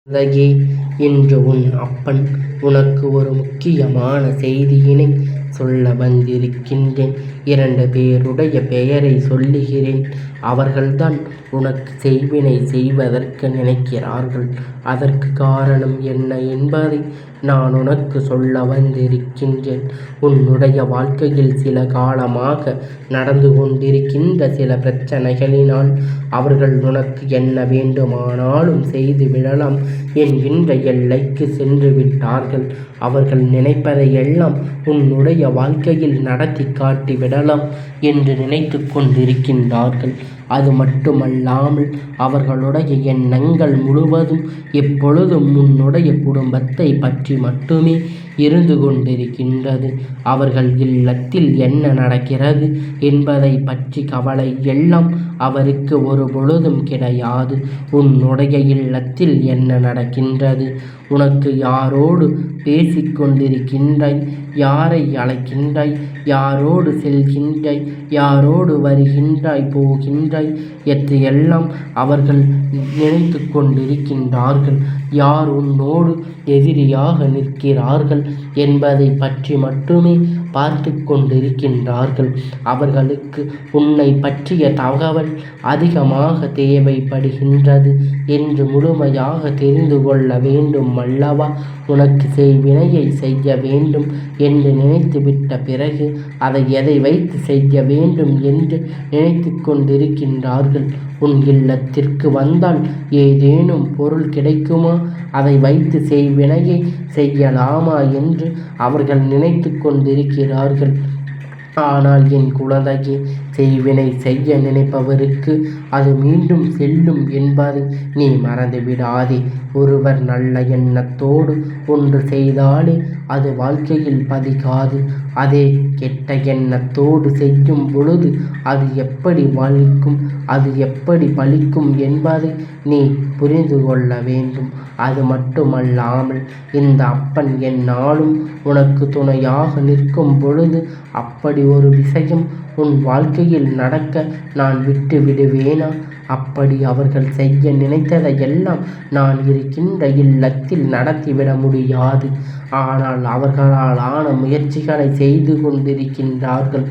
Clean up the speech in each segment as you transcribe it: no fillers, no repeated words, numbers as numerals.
குழந்தையே, இன்று உன் அப்பன் உனக்கு ஒரு முக்கியமான செய்தியினை சொல்ல வந்திருக்கின்றேன். 2 பேருடைய பெயரை சொல்லுகிறேன். அவர்கள்தான் உனக்கு செய்வினை செய்வதற்கு நினைக்கிறார்கள். அதற்கு காரணம் என்ன என்பதை நான் உனக்கு சொல்ல வந்திருக்கின்றேன். உன்னுடைய வாழ்க்கையில் சில காலமாக நடந்து கொண்டிருக்கின்ற சில பிரச்சனைகளினால் அவர்கள் உனக்கு என்ன வேண்டுமானாலும் செய்து விடலாம் என்கின்ற எல்லைக்கு சென்று விட்டார்கள். அவர்கள் நினைப்பதையெல்லாம் உன்னுடைய வாழ்க்கையில் நடத்தி காட்டிவிடலாம் என்று நினைத்து கொண்டிருக்கின்றார்கள். அது மட்டுமல்லாமல் அவர்களுடைய எண்ணங்கள் முழுவதும் எப்பொழுதும் உன்னுடைய குடும்பத்தை பற்றி மட்டுமே இருந்து கொண்டிருக்கின்றது. அவர்கள் இல்லத்தில் என்ன நடக்கிறது என்பதை பற்றி கவலை எல்லாம் அவருக்கு ஒரு பொழுதும் கிடையாது. உன்னுடைய இல்லத்தில் என்ன நடக்கின்றது, உனக்கு யாரோடு பேசிக்கொண்டிருக்கின்றாய், யாரை அழைக்கின்றாய், யாரோடு செல்கின்றாய், யாரோடு வருகின்றாய் போகின்றாய் எல்லாம் அவர்கள் நினைத்து கொண்டிருக்கின்றார்கள். யார் உன்னோடு எதிரியாக நிற்கிறார்கள் என்பதை பற்றி மட்டுமே பார்த்து கொண்டிருக்கின்றார்கள். அவர்களுக்கு உன்னை பற்றிய தகவல் அதிகமாக தேவைப்படுகின்றது என்று முழுமையாக தெரிந்து கொள்ள வேண்டும் அல்லவா? உனக்கு செய்வினையை செய்ய வேண்டும் என்று நினைத்துவிட்ட பிறகு அதை எதை வைத்து செய்ய வேண்டும் என்று நினைத்து கொண்டிருக்கின்றார்கள். உன் இல்லத்திற்கு வந்தால் ஏதேனும் பொருள் கிடைக்குமா, அதை வைத்து செய்வினையை செய்யலாமா என்று அவர்கள் நினைத்து கொண்டிருக்கிறார்கள். ஆனால் என் குழந்தையே, செய்வினை செய்ய நினைப்பவருக்கு அது மீண்டும் செல்லும் என்பதை நீ மறந்துவிடாதே. ஒருவர் நல்ல எண்ணத்தோடு ஒன்று செய்தாலே அது வாழ்க்கையில் பதிக்காது. அதே கெட்ட எண்ணத்தோடு செய்யும் பொழுது அது எப்படி பலிக்கும், அது எப்படி பலிக்கும் என்பதை நீ புரிந்து கொள்ள வேண்டும். அது மட்டுமல்லாமல் இந்த அப்பன் எந்நாளும் உனக்கு துணையாக நிற்கும் பொழுது அப்படி ஒரு விஷயம் உன் வாழ்க்கையில் நடக்க நான் விட்டு விடுவேனா? அப்படி அவர்கள் செய்ய நினைத்ததையெல்லாம் நான் இருக்கின்ற இல்லத்தில் நடத்திவிட முடியாது. ஆனால் அவர்களால் ஆன முயற்சிகளை செய்து கொண்டிருக்கின்றார்கள்.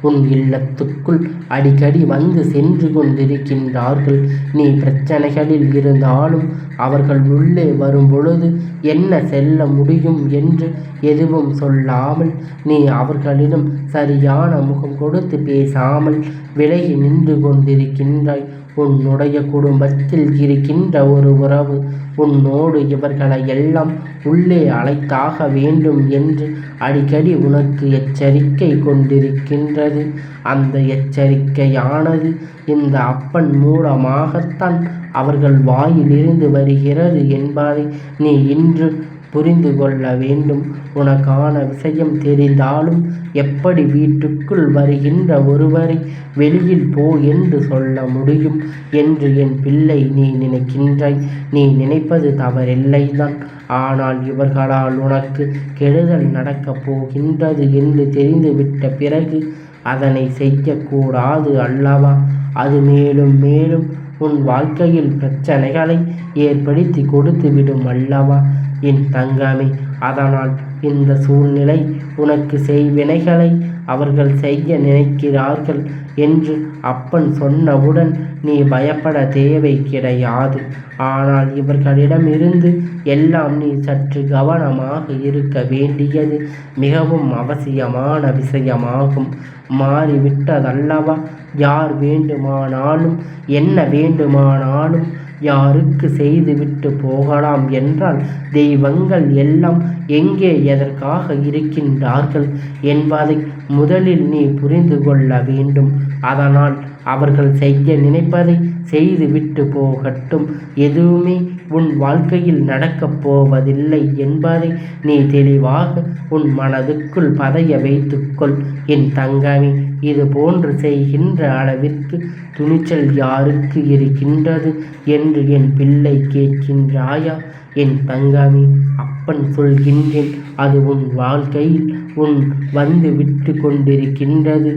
உன் இல்லத்துக்குள் அடிக்கடி வந்து சென்று கொண்டிருக்கின்றார்கள். நீ பிரச்சனைகளில் இருந்தாலும் அவர்கள் உள்ளே வரும் பொழுது என்ன செல்ல முடியும் என்று எதுவும் சொல்லாமல் நீ அவர்களிடம் சரியான முகம் கொடுத்து பேசாமல் விலகி நின்று கொண்டிருக்கின்றாய். உன்னுடைய குடும்பத்தில் இருக்கின்ற ஒரு உறவு உன்னோடு இவர்களை எல்லாம் உள்ளே அழைத்தாக வேண்டும் என்று அடிக்கடி உனக்கு எச்சரிக்கை கொண்டிருக்கின்றது. அந்த எச்சரிக்கையானது இந்த அப்பன் மூலமாகத்தான் அவர்கள் வாயிலிருந்து வருகிறது என்பதை நீ இன்று புரிந்து கொள்ள வேண்டும். உனக்கான விஷயம் தெரிந்தாலும் எப்படி வீட்டுக்குள் வருகின்ற ஒருவரை வெளியில் போ என்று சொல்ல முடியும் என்று என் பிள்ளை நீ நினைக்கின்றாய். நீ நினைப்பது தவறில்லைதான். ஆனால் இவர்களால் உனக்கு கெடுதல் நடக்கப் போகின்றது என்று தெரிந்துவிட்ட பிறகு அதனை செய்யக்கூடாது அல்லவா? அது மேலும் மேலும் உன் வாழ்க்கையில் பிரச்சனைகளை ஏற்படுத்தி கொடுத்துவிடும் அல்லவா என் தங்கமே? அதனால் இந்த சூழ்நிலை உனக்கு செய்வினைகளை அவர்கள் செய்ய நினைக்கிறார்கள் என்று அப்பன் சொன்னவுடன் நீ பயப்பட தேவை கிடையாது. ஆனால் இவர்களிடமிருந்து எல்லாம் நீ சற்று கவனமாக இருக்க வேண்டியது மிகவும் அவசியமான விஷயமாகும். மாறிவிட்டதல்லவா? யார் வேண்டுமானாலும் என்ன வேண்டுமானாலும் யாருக்கு செய்துவிட்டு போகலாம் என்றால் தெய்வங்கள் எல்லாம் எங்கே எதற்காக இருக்கின்றார்கள் என்பதை முதலில் நீ புரிந்து கொள்ள வேண்டும். அதனால் அவர்கள் செய்ய நினைப்பதை செய்துவிட்டு போகட்டும். எதுவுமே உன் வாழ்க்கையில் நடக்கப் போவதில்லை என்பதை நீ தெளிவாக உன் மனதுக்குள் பதிய வைத்துக்கொள் என் தங்கமே. இது போன்று செய்கின்ற அளவிற்கு துணிச்சல் யாருக்கு இருக்கின்றது என்று என் பிள்ளை கேட்கின்றாயா என் தங்கமே? அப்பன் சொல்கின்றேன், அது உன் வாழ்க்கையில் உன் வந்து விட்டு கொண்டிருக்கின்றது.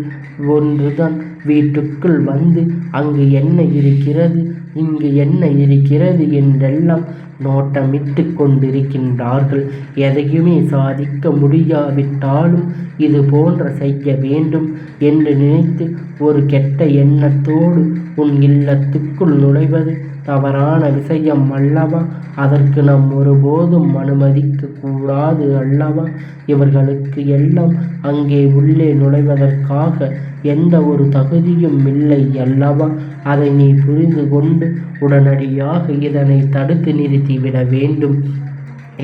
ஒன்றுதான் வீட்டுக்குள் வந்து அங்கு என்ன இருக்கிறது, இங்கு என்ன இருக்கிறது என்றெல்லாம் நோட்டமிட்டு கொண்டிருக்கின்றார்கள். எதையுமே சாதிக்க முடியாவிட்டாலும் இது போன்ற செய்ய வேண்டும் என்று நினைத்து ஒரு கெட்ட எண்ணத்தோடு உன் இல்லத்துக்குள் நுழைவது தவறான விஷயம் அல்லவா? அதற்கு நாம் ஒருபோதும் அனுமதிக்க கூடாது அல்லவா? இவர்களுக்கு எல்லாம் அங்கே உள்ளே நுழைவதற்காக எந்த ஒரு தகுதியும் இல்லை அல்லவா? அதை நீ புரிந்து கொண்டு உடனடியாக இதனை தடுத்து நிறுத்திவிட வேண்டும்.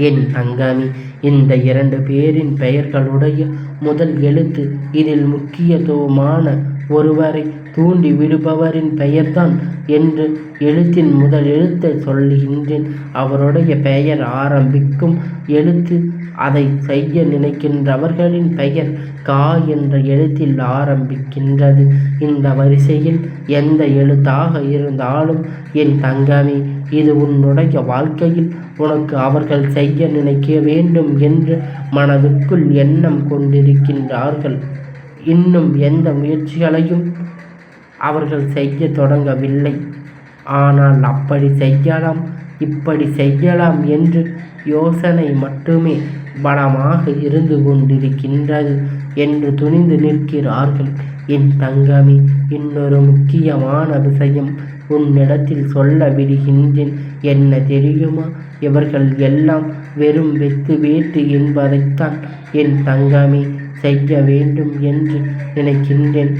என் தங்கமி, இந்த 2 பேரின் பெயர்களுடைய முதல் எழுத்து இதில் முக்கியத்துவமான ஒருவரை தூண்டி விடுபவரின் பெயர்தான் என்று எழுத்தின் முதல் எழுத்தை சொல்லுகின்றேன். அவருடைய பெயர் ஆரம்பிக்கும் எழுத்து அதை செய்ய நினைக்கின்றவர்களின் பெயர் கா என்ற எழுத்தில் ஆரம்பிக்கின்றது. இந்த வரிசையில் எந்த எழுத்தாக இருந்தாலும் என் தங்கமே, இது உன்னுடைய வாழ்க்கையில் உனக்கு அவர்கள் செய்ய நினைக்க வேண்டும் என்று மனதுக்குள் எண்ணம் கொண்டிருக்கின்றார்கள். இன்னும் எந்த முயற்சிகளையும் அவர்கள் செய்ய தொடங்கவில்லை. ஆனால் அப்படி செய்யலாம், இப்படி செய்யலாம் என்று யோசனை மட்டுமே பலமாக இருந்து கொண்டிருக்கின்றது என்று துணிந்து நிற்கிறார்கள். என் தங்கமே, இன்னொரு முக்கியமான விஷயம் உன்னிடத்தில் சொல்ல விடுகின்றேன். என்ன தெரியுமா? இவர்கள் எல்லாம் வெறும் வெத்து வேட்டு என்பதைத்தான் என் தங்கமே செய்ய வேண்டும் என்று நினைக்கின்றேன்.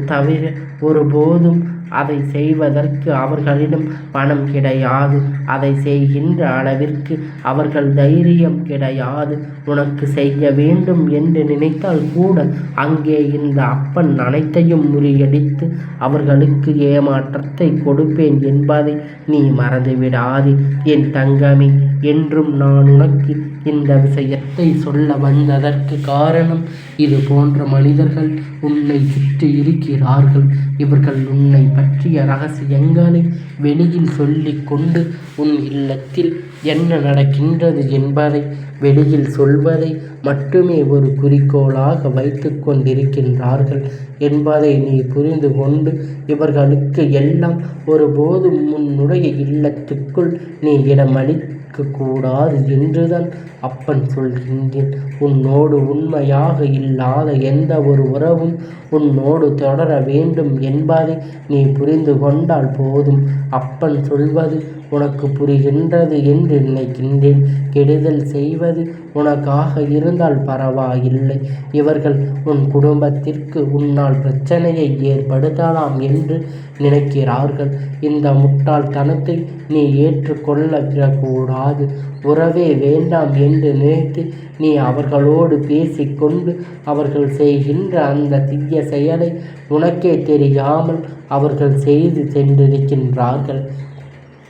தவிர ஒருபோதும் அதை செய்வதற்கு அவர்களிடம் பணம் கிடையாது. அதை செய்கின்ற அளவிற்கு அவர்கள் தைரியம் கிடையாது. உனக்கு செய்ய வேண்டும் என்று நினைத்தால் கூட அங்கே இந்த அப்பன் அனைத்தையும் முறியடித்து அவர்களுக்கு ஏமாற்றத்தை கொடுப்பேன் என்பதை நீ மறந்துவிடாதே. என் தங்கமே, என்றும் நான் உனக்கு இந்த விஷயத்தை சொல்ல வந்ததற்கு காரணம், இது போன்ற மனிதர்கள் உன்னை சுற்றி இருக்கிறார்கள். இவர்கள் உன்னை பற்றிய ரகசியங்களை வெளியில் சொல்லிக் கொண்டு உன் இல்லத்தில் என்ன நடக்கின்றது என்பதை வெளியில் சொல்வதை மட்டுமே ஒரு குறிக்கோளாக வைத்து கொண்டிருக்கின்றார்கள் என்பதை நீ புரிந்து கொண்டு இவர்களுக்கு எல்லாம் ஒருபோதும் உன்னுடைய இல்லத்துக்குள் நீ இடமளிக்க கூடாது என்றுதான் அப்பன் சொல்கின்றேன். உன்னோடு உண்மையாக இல்லாத எந்த ஒரு உறவும் உன்னோடு தொடர வேண்டும் என்பதை நீ புரிந்து கொண்டால் போதும். அப்பன் சொல்வது உனக்கு புரிகின்றது என்று நினைக்கின்றேன். கெடுதல் செய்வது உனக்காக இருந்தால் பரவாயில்லை. இவர்கள் உன் குடும்பத்திற்கு உன்னால் பிரச்சனையை ஏற்படுத்தலாம் என்று நினைக்கிறார்கள். இந்த முட்டாள்தனத்தை நீ ஏற்றுக்கொள்ளக்கூடாது. உறவே வேண்டாம் என்று நினைத்து நீ அவர்களோடு பேசிக்கொண்டு அவர்கள் செய்கின்ற அந்த தீய செயலை உனக்கே தெரியாமல் அவர்கள் செய்து சென்றிருக்கின்றார்கள்.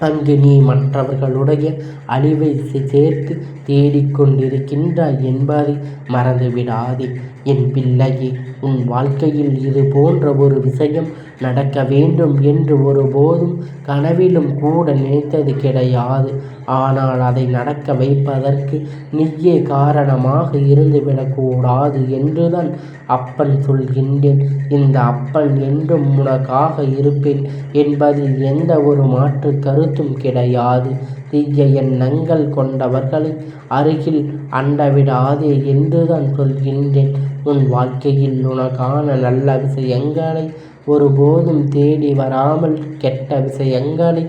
அங்கு நீ மற்றவர்களுடைய அழிவை சேர்த்து தேடிக்கொண்டிருக்கின்றாய் என்பதை மறந்துவிடாதே. என் பிள்ளையே, உன் வாழ்க்கையில் இது போன்ற ஒரு விஷயம் நடக்க வேண்டும் என்று ஒருபோதும் கனவிலும் கூட நினைத்தது கிடையாது. ஆனால் அதை நடக்க வைப்பதற்கு நீயே காரணமாக இருந்துவிடக்கூடாது என்றுதான் அப்பன் சொல்கின்றேன். இந்த அப்பன் என்றும் உனக்காக இருப்பேன் என்பதில் எந்த ஒரு மாற்று கருத்தும் கிடையாது. தீய எண்ணங்கள் கொண்டவர்களை அருகில் அண்டவிடாதே என்றுதான் சொல்கின்றேன். உன் வாழ்க்கையில் உனக்கான நல்ல விஷயங்களை ஒருபோதும் தேடி வராமல் கெட்ட விஷயங்களை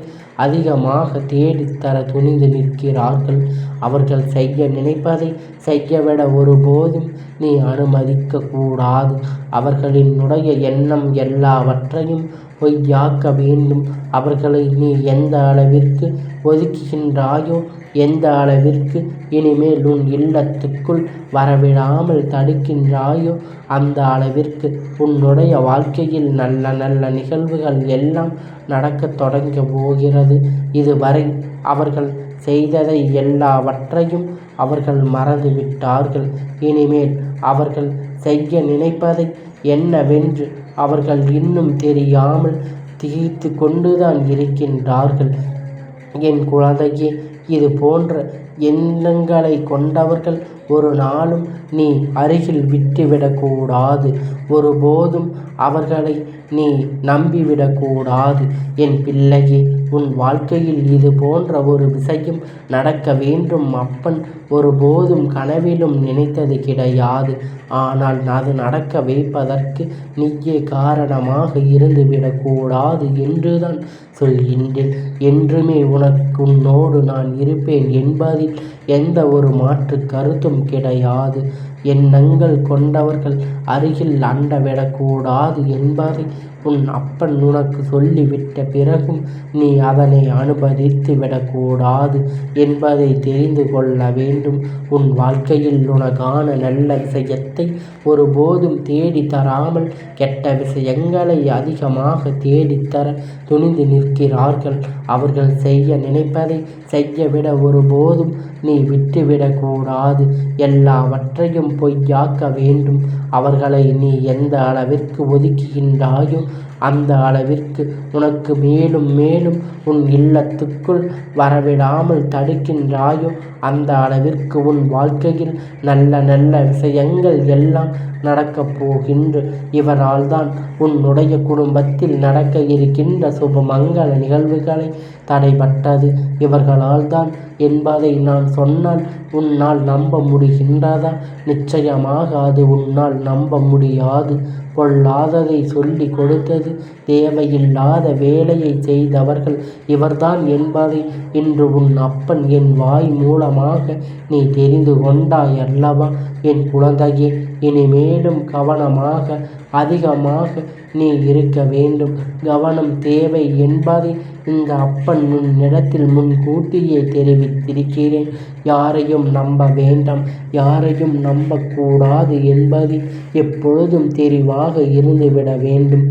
அதிகமாக தேடித்தர துணிந்து நிற்கிறார்கள். அவர்கள் செய்ய நினைப்பதை செய்யவிட ஒருபோதும் நீ அனுமதிக்க கூடாது. அவர்களினுடைய எண்ணம் எல்லாவற்றையும் பொய்யாக்க வேண்டும். அவர்களை நீ எந்த அளவிற்கு ஒதுக்குகின்றாயோ, எந்த அளவிற்கு இனிமேல் உன் இல்லத்துக்குள் வரவிடாமல் தடுக்கின்றாயோ, அந்த அளவிற்கு உன்னுடைய வாழ்க்கையில் நல்ல நல்ல நிகழ்வுகள் எல்லாம் நடக்கத் தொடங்க போகிறது. இதுவரை அவர்கள் செய்ததை எல்லாவற்றையும் அவர்கள் மறந்துவிட்டார்கள். இனிமேல் அவர்கள் செய்ய நினைப்பதை என்னவென்று அவர்கள் இன்னும் தெரியாமல் திகைத்து கொண்டுதான் இருக்கின்றார்கள். என் குழந்தையே, இது போன்ற எண்ணங்களை கொண்டவர்கள் ஒரு நாளும் நீ அருகில் விட்டுவிடக்கூடாது. ஒருபோதும் அவர்களை நீ நம்பிவிடக்கூடாது. என் பிள்ளையே, உன் வாழ்க்கையில் இது போன்ற ஒரு விஷயம் நடக்க வேண்டும் அப்பன் ஒருபோதும் கனவிலும் நினைத்தது கிடையாது. ஆனால் அது நடக்க வைப்பதற்கு நீயே காரணமாக இருந்துவிடக்கூடாது என்றுதான் சொல்கின்றேன். என்றுமே உன்னோடு நான் இருப்பேன் என்பதில் எந்த ஒரு மாற்று கருத்தும் கிடையாது. எண்ணங்கள் கொண்டவர்கள் அருகில் அண்டவிடக்கூடாது என்பதை உன் அப்பன் உனக்கு சொல்லிவிட்ட பிறகும் நீ அதனை அனுமதித்து விடக்கூடாது என்பதை தெரிந்து கொள்ள வேண்டும். உன் வாழ்க்கையில் உனக்கான நல்ல விஷயத்தை ஒருபோதும் தேடித்தராமல் கெட்ட விஷயங்களை அதிகமாக தேடித்தர துணிந்து நிற்கிறார்கள். அவர்கள் செய்ய நினைப்பதை செய்யவிட ஒருபோதும் நீ விட்டுவிடக்கூடாது. எல்லாவற்றையும் பொய்யாக்க வேண்டும். அவர்களை நீ எந்த அளவிற்கு ஒதுக்குகின்றாயோ அந்த அளவிற்கு உனக்கு மேலும் மேலும் உன் இல்லத்துக்குள் வரவிடாமல் தடுக்கின்றாயோ அந்த அளவிற்கு உன் வாழ்க்கையில் நல்ல நல்ல விஷயங்கள் எல்லாம் நடக்கப் போகின்ற. இவரால் தான் உன்னுடைய குடும்பத்தில் நடக்க இருக்கின்ற சுபமங்கல நிகழ்வுகளை தடைபட்டது. இவர்களால் தான் என்பதை நான் சொன்னால் உன்னால் நம்ப முடிகின்றதா? நிச்சயமாக அது உன்னால் நம்ப முடியாது. பொல்லாததை சொல்லி கொடுத்தது, தேவையில்லாத வேலையை செய்தவர்கள் இவர்தான் என்பதை இன்று உன் அப்பன் என் வாய் மூலமாக நீ தெரிந்து கொண்டாய் அல்லவா? என் குழந்தையே, இனிமேலும் கவனமாக அதிகமாக நீ இருக்க வேண்டும். கவனம் தேவை என்பதை இந்த அப்பன் உன்னிடத்தில் முன்கூட்டியே தெரிவித்திருக்கிறேன். யாரையும் நம்ப வேண்டாம், யாரையும் நம்பக்கூடாது என்பது எப்பொழுதும் தெரிவாக இருந்துவிட வேண்டும்.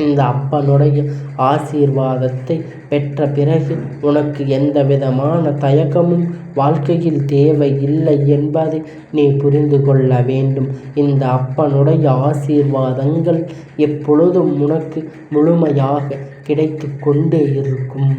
இந்த அப்பனுடைய ஆசீர்வாதத்தை பெற்ற பிறகு உனக்கு எந்த விதமான தயக்கமும் வாழ்க்கையில் தேவை இல்லை என்பதை நீ புரிந்து கொள்ள வேண்டும். இந்த அப்பனுடைய ஆசீர்வாதங்கள் எப்பொழுதும் உனக்கு முழுமையாக கிடைத்து கொண்டே இருக்கும்.